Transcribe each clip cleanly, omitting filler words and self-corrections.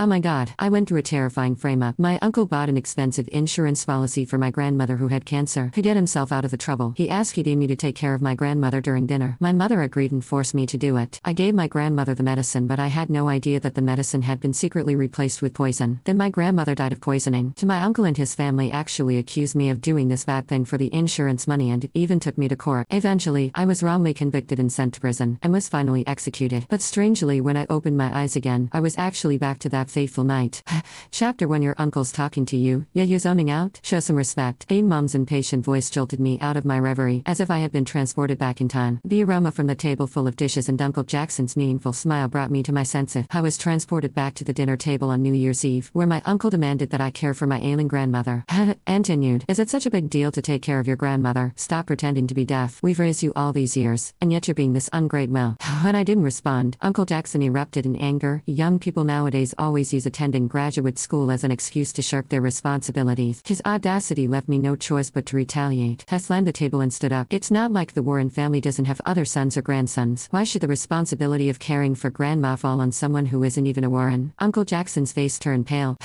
Oh my god, I went through a terrifying frame-up. My uncle bought an expensive insurance policy for my grandmother who had cancer. To get himself out of the trouble, he asked me to take care of my grandmother during dinner. My mother agreed and forced me to do it. I gave my grandmother the medicine, but I had no idea that the medicine had been secretly replaced with poison. Then my grandmother died of poisoning. To my uncle and his family actually accused me of doing this bad thing for the insurance money and even took me to court. Eventually, I was wrongly convicted and sent to prison, and was finally executed. But strangely, when I opened my eyes again, I was actually back to that fateful night. Chapter when your uncle's talking to you. Yeah, you zoning out? Show some respect. Mom's impatient voice jolted me out of my reverie, as if I had been transported back in time. The aroma from the table full of dishes and Uncle Jackson's meaningful smile brought me to my senses. I was transported back to the dinner table on New Year's Eve, where my uncle demanded that I care for my ailing grandmother. Continued. Is it such a big deal to take care of your grandmother? Stop pretending to be deaf. We've raised you all these years, and yet you're being this ungrateful. When I didn't respond, Uncle Jackson erupted in anger. Young people nowadays always use attending graduate school as an excuse to shirk their responsibilities. His audacity left me no choice but to retaliate. I slammed the table and stood up. It's not like the Warren family doesn't have other sons or grandsons. Why should the responsibility of caring for grandma fall on someone who isn't even a Warren? Uncle Jackson's face turned pale.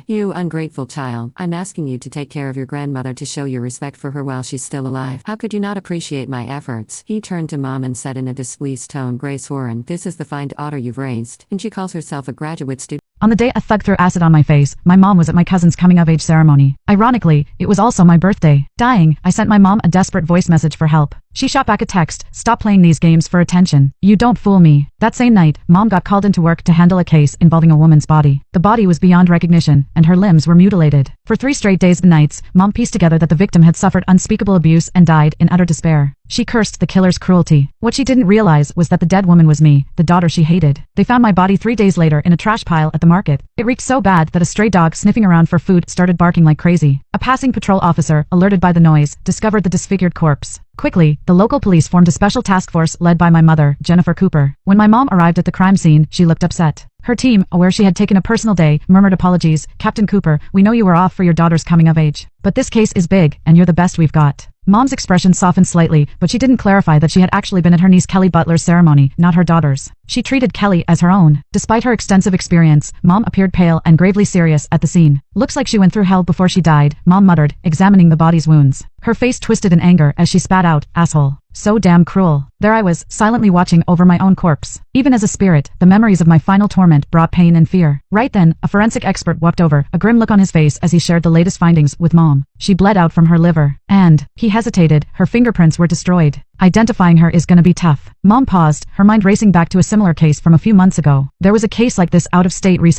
You ungrateful child. I'm asking you to take care of your grandmother to show your respect for her while she's still alive. How could you not appreciate my efforts? He turned to Mom and said in a displeased tone, Grace Warren, this is the fine daughter you've raised, and she calls herself a graduate student. On the day a thug threw acid on my face, my mom was at my cousin's coming-of-age ceremony. Ironically, it was also my birthday. Dying, I sent my mom a desperate voice message for help. She shot back a text, stop playing these games for attention. You don't fool me. That same night, Mom got called into work to handle a case involving a woman's body. The body was beyond recognition, and her limbs were mutilated. For 3 straight days and nights, Mom pieced together that the victim had suffered unspeakable abuse and died in utter despair. She cursed the killer's cruelty. What she didn't realize was that the dead woman was me, the daughter she hated. They found my body 3 days later in a trash pile at the market. It reeked so bad that a stray dog sniffing around for food started barking like crazy. A passing patrol officer, alerted by the noise, discovered the disfigured corpse. Quickly, the local police formed a special task force led by my mother, Jennifer Cooper. When my mom arrived at the crime scene, she looked upset. Her team, aware she had taken a personal day, murmured apologies. Captain Cooper, we know you were off for your daughter's coming of age. But this case is big, and you're the best we've got. Mom's expression softened slightly, but she didn't clarify that she had actually been at her niece Kelly Butler's ceremony, not her daughter's. She treated Kelly as her own. Despite her extensive experience, Mom appeared pale and gravely serious at the scene. Looks like she went through hell before she died, Mom muttered, examining the body's wounds. Her face twisted in anger as she spat out, asshole. So damn cruel. There I was, silently watching over my own corpse. Even as a spirit, the memories of my final torment brought pain and fear. Right then, a forensic expert walked over, a grim look on his face as he shared the latest findings with Mom. She bled out from her liver. And, he hesitated, her fingerprints were destroyed. Identifying her is gonna be tough. Mom paused, her mind racing back to a similar case from a few months ago. There was a case like this out of state recently.